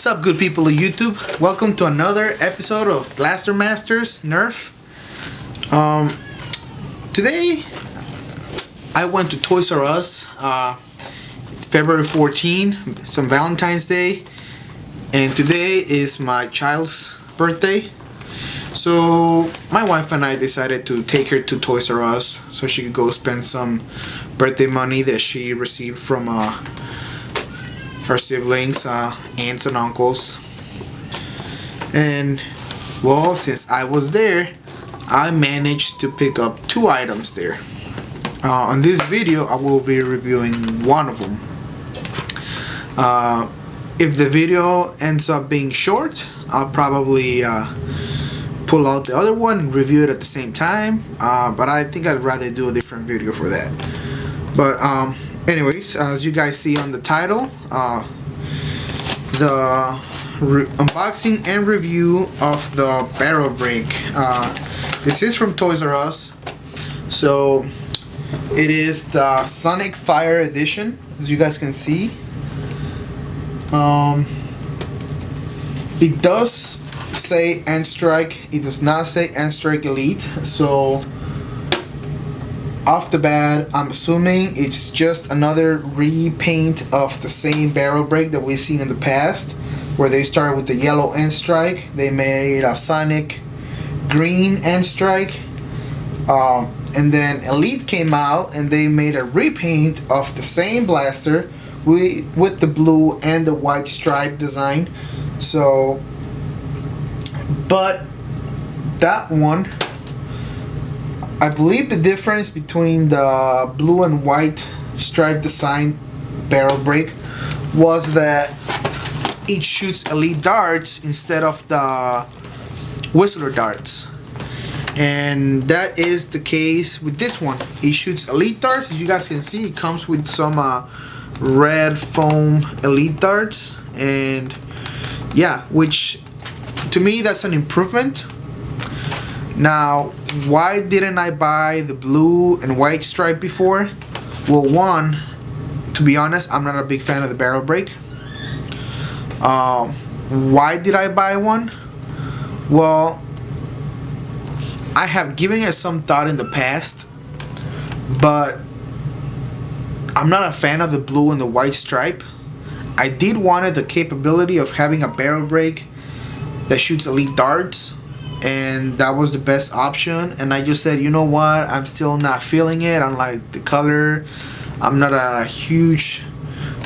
What's up, good people of YouTube? Welcome to another episode of Blaster Masters NERF. Today I went to Toys R Us. It's February 14, some Valentine's Day, and today is my child's birthday. So my wife and I decided to take her to Toys R Us so she could go spend some birthday money that she received from her siblings, aunts and uncles. And well, since I was there, I managed to pick up 2 items there. On this video, I will be reviewing one of them. If the video ends up being short, I'll probably pull out the other one and review it at the same time. But I think I'd rather do a different video for that. But anyways, as you guys see on the title, the unboxing and review of the barrel break. This is from Toys R Us. So it is the Sonic Fire Edition, as you guys can see. It does say N-Strike. It does not say N-Strike Elite. So off the bat, I'm assuming it's just another repaint of the same barrel break that we've seen in the past, where they started with the yellow N-Strike, they made a Sonic green N-Strike, and then Elite came out and they made a repaint of the same blaster with the blue and the white stripe design. So, but that one, I believe the difference between the blue and white stripe design barrel break was that it shoots Elite darts instead of the Whistler darts. And that is the case with this one. It shoots Elite darts. As you guys can see, it comes with some red foam Elite darts. And yeah, which to me that's an improvement. Now, why didn't I buy the blue and white stripe before? Well, one, to be honest, I'm not a big fan of the barrel break. Why did I buy one? Well, I have given it some thought in the past, but I'm not a fan of the blue and the white stripe. I did wanted the capability of having a barrel break that shoots Elite darts, and that was the best option. And I just said, you know what, I'm still not feeling it. I don't like the color. I'm not a huge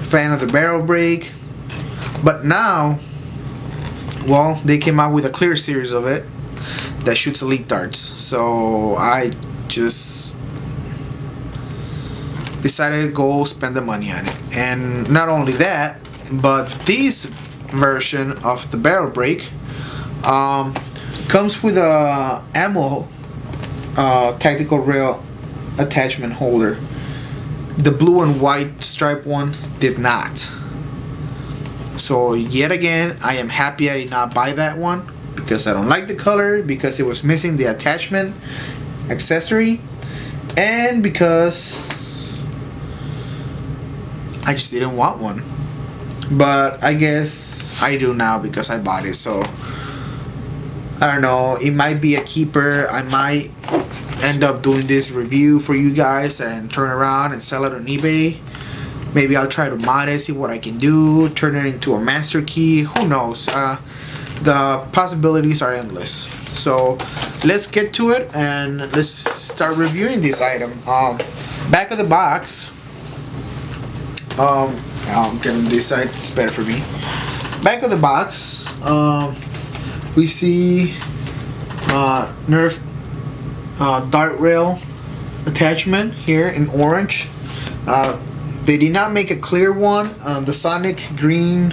fan of the barrel break. But now, well, they came out with a clear series of it that shoots Elite darts. So I just decided to go spend the money on it. And not only that, but this version of the barrel break comes with a ammo tactical rail attachment holder. The blue and white stripe one did not. So yet again, I am happy I did not buy that one, because I don't like the color, because it was missing the attachment accessory, and because I just didn't want one. But I guess I do now because I bought it. So I don't know, it might be a keeper. I might end up doing this review for you guys and turn around and sell it on eBay. Maybe I'll try to mod it, see what I can do, turn it into a master key. Who knows? The possibilities are endless. So let's get to it and let's start reviewing this item. Back of the box. I'm getting this side, it's better for me. Back of the box, we see NERF dart rail attachment here in orange. They did not make a clear one. The Sonic green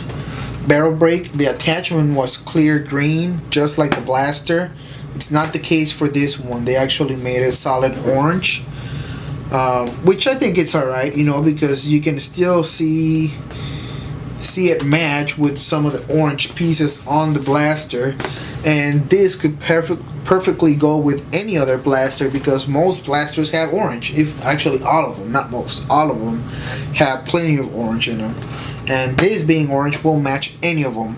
barrel break, the attachment was clear green, just like the blaster. It's not the case for this one. They actually made it solid orange, which I think it's alright, you know, because you can still see it match with some of the orange pieces on the blaster. And this could perfectly go with any other blaster, because most blasters have orange. If actually all of them, not most, all of them have plenty of orange in them. And this being orange will match any of them.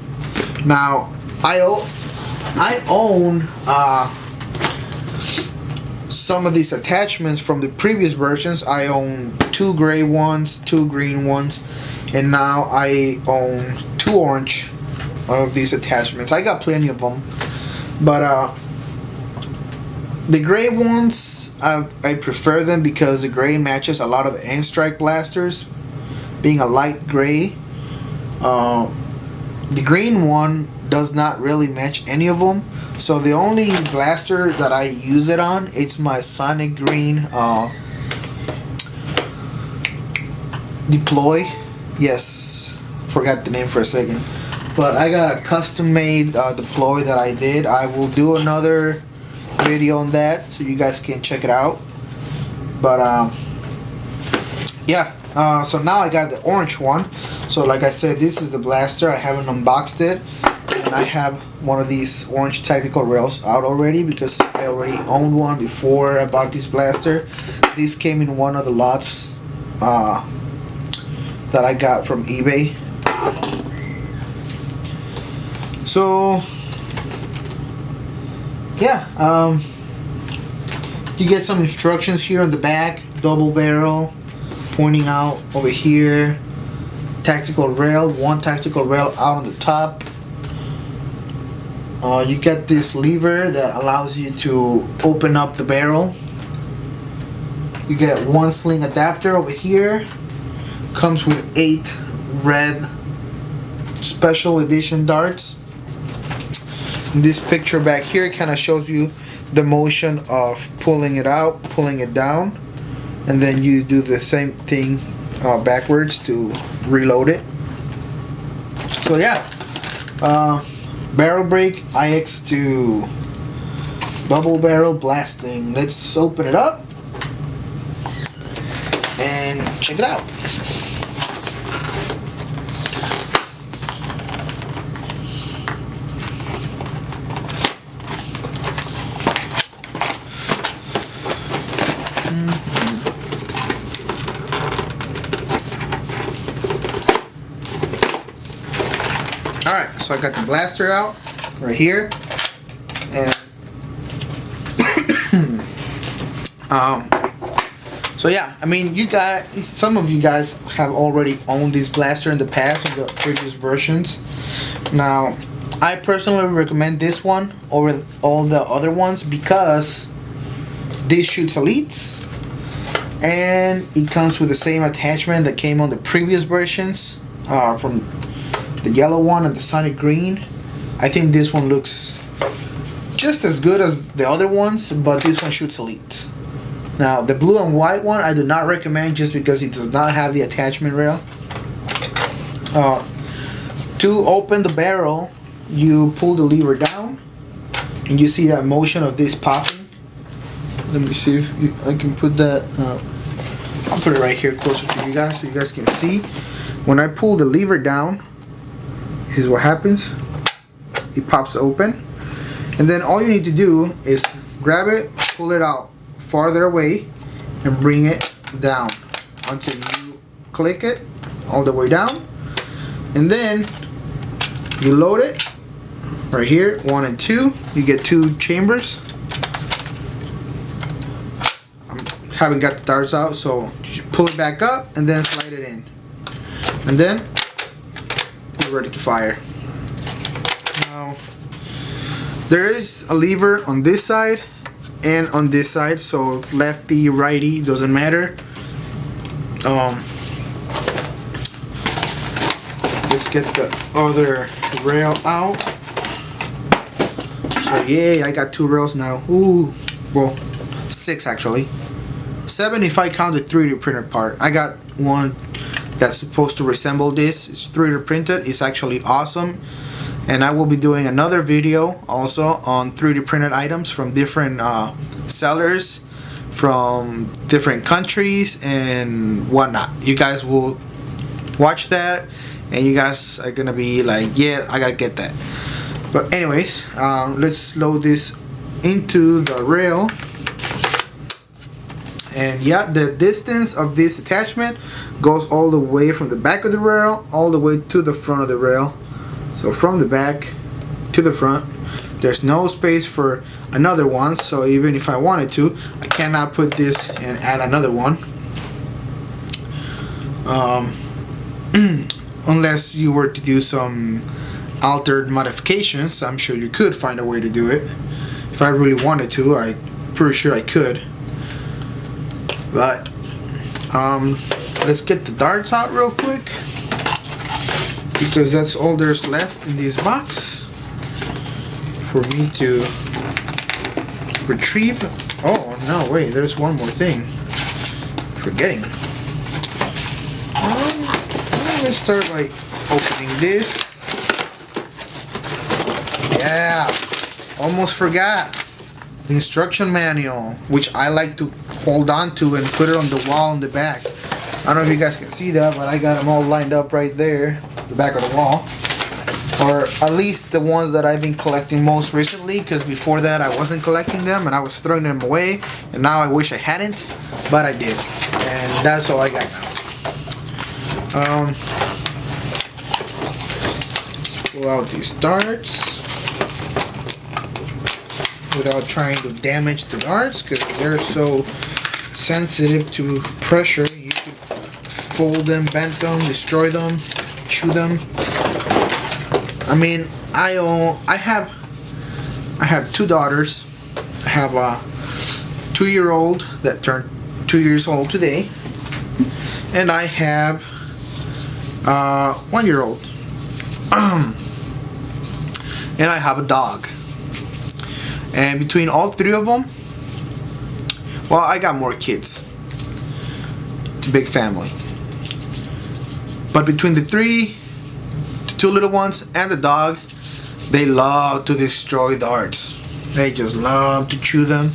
Now I own some of these attachments from the previous versions. I own 2 gray ones, 2 green ones, and now I own 2 orange of these attachments. I got plenty of them, but the gray ones, I prefer them because the gray matches a lot of the N-Strike blasters, being a light gray. The green one does not really match any of them, so the only blaster that I use it on, it's my Sonic Green Deploy. Yes, forgot the name for a second, but I got a custom made deploy that I did. I will do another video on that so you guys can check it out. But yeah, so now I got the orange one. So like I said, this is the blaster. I haven't unboxed it, and I have one of these orange tactical rails out already because I already owned one before I bought this blaster. This came in one of the lots that I got from eBay. So yeah, you get some instructions here on the back. Double barrel, pointing out over here. Tactical rail, 1 tactical rail out on the top. You get this lever that allows you to open up the barrel. You get 1 sling adapter over here. Comes with 8 red special edition darts. This picture back here kind of shows you the motion of pulling it out, pulling it down, and then you do the same thing backwards to reload it. So yeah, barrel break IX2 double barrel blasting. Let's open it up and check it out. Alright, so I got the blaster out right here, and so yeah, I mean, some of you guys have already owned this blaster in the past, in the previous versions. Now, I personally recommend this one over all the other ones because this shoots elites, and it comes with the same attachment that came on the previous versions, from the yellow one and the Sonic Green. I think this one looks just as good as the other ones, but this one shoots elite. Now the blue and white one I do not recommend just because it does not have the attachment rail. To open the barrel, you pull the lever down and you see that motion of this popping. Let me see if I can put that, I'll put it right here closer to you guys so you guys can see. When I pull the lever down, this is what happens. It pops open, and then all you need to do is grab it, pull it out farther away, and bring it down until you click it all the way down, and then you load it right here, 1 and 2. You get 2 chambers. I haven't got the darts out, so you pull it back up and then slide it in, and then ready to fire. Now there is a lever on this side and on this side, so lefty, righty, doesn't matter. Let's get the other rail out. So yay, I got 2 rails now. Ooh, well, 6 actually. 7 if I count the 3D printed part. I got one that's supposed to resemble this. It's 3D printed. It's actually awesome, and I will be doing another video also on 3D printed items from different sellers from different countries and whatnot. You guys will watch that and you guys are gonna be like, yeah, I gotta get that. But anyways, let's load this into the rail. And yeah, the distance of this attachment goes all the way from the back of the rail all the way to the front of the rail. So from the back to the front. There's no space for another one, so even if I wanted to, I cannot put this and add another one. Unless you were to do some altered modifications. I'm sure you could find a way to do it. If I really wanted to, I'm pretty sure I could. But let's get the darts out real quick, because that's all there's left in this box for me to retrieve. Oh no, wait, there's one more thing. Forgetting. Let's start by opening this. Yeah, almost forgot. The instruction manual, which I like to hold on to and put it on the wall in the back. I don't know if you guys can see that, but I got them all lined up right there, the back of the wall. Or at least the ones that I've been collecting most recently, because before that I wasn't collecting them and I was throwing them away, and now I wish I hadn't, but I did. And that's all I got now. Let's pull out these darts without trying to damage the darts, because they're so sensitive to pressure. You could fold them, bend them, destroy them, chew them. I mean, I have two daughters. I have a 2-year-old that turned 2 years old today, and I have a 1-year-old, and I have a dog. And between all three of them, well, I got more kids. It's a big family. But between the three, the two little ones, and the dog, they love to destroy darts. They just love to chew them,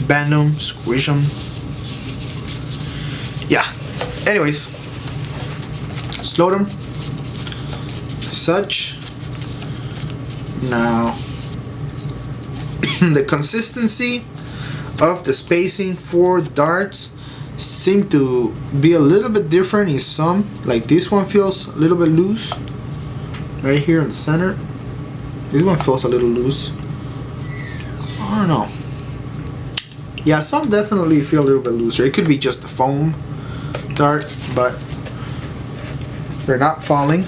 bend them, squish them. Yeah. Anyways, let's load them. Such. Now, the consistency of the spacing for darts seem to be a little bit different in some. Like this one feels a little bit loose right here in the center. This one feels a little loose. I don't know. Yeah, some definitely feel a little bit looser. It could be just the foam dart, but they're not falling.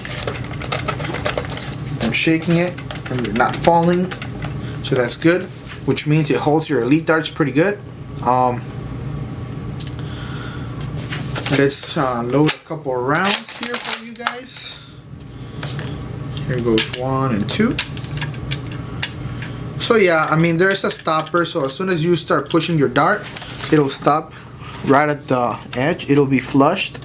I'm shaking it and they're not falling, so that's good, which means it holds your elite darts pretty good. Let's load a couple of rounds here for you guys. Here goes 1 and 2. So yeah, I mean, there's a stopper, so as soon as you start pushing your dart, it'll stop right at the edge. It'll be flushed.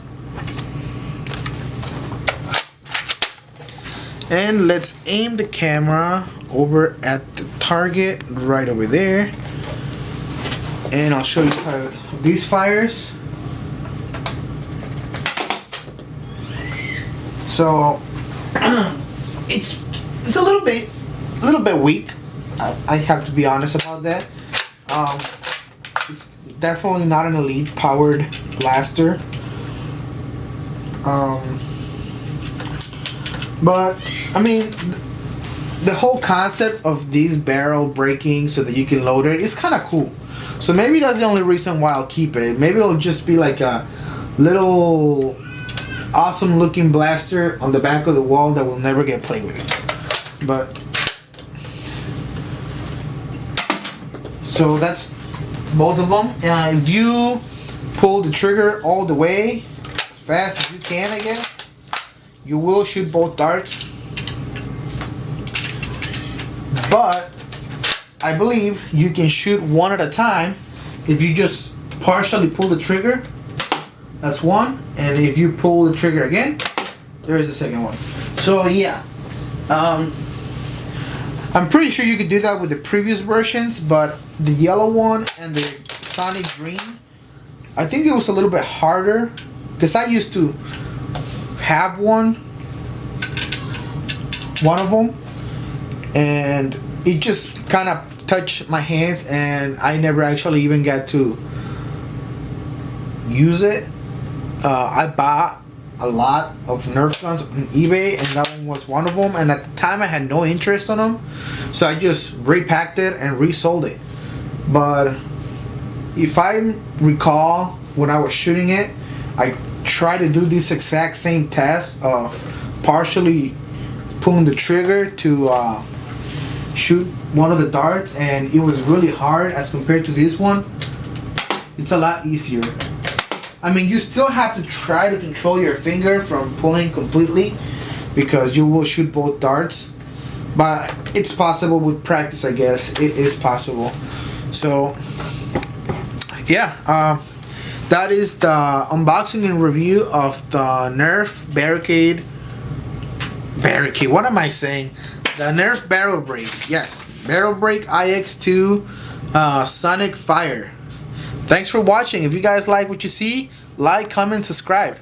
And let's aim the camera over at the target right over there, and I'll show you how these fires. So it's a little bit weak. I have to be honest about that. It's definitely not an elite powered blaster. But I mean, the whole concept of these barrel breaking so that you can load it is kind of cool. So maybe that's the only reason why I'll keep it. Maybe it'll just be like a little awesome looking blaster on the back of the wall that will never get played with. But so that's both of them. If you pull the trigger all the way as fast as you can, I guess, you will shoot both darts. But I believe you can shoot one at a time if you just partially pull the trigger. That's one, and if you pull the trigger again, there is a second one. So yeah, I'm pretty sure you could do that with the previous versions, but the yellow one and the Sonic Green, I think it was a little bit harder, because I used to have one of them, and it just kind of touched my hands, and I never actually even got to use it. I bought a lot of Nerf guns on eBay, and that one was one of them. And at the time, I had no interest on them, so I just repacked it and resold it. But if I recall, when I was shooting it, I tried to do this exact same test of partially pulling the trigger to shoot one of the darts, and it was really hard as compared to this one. It's a lot easier. I mean, you still have to try to control your finger from pulling completely, because you will shoot both darts, but it's possible with practice. I guess it is possible. So yeah, that is the unboxing and review of the NERF barricade. What am I saying? The NERF barrel brake. Yes, barrel brake IX2 Sonic Fire. Thanks for watching. If you guys like what you see, like, comment, subscribe.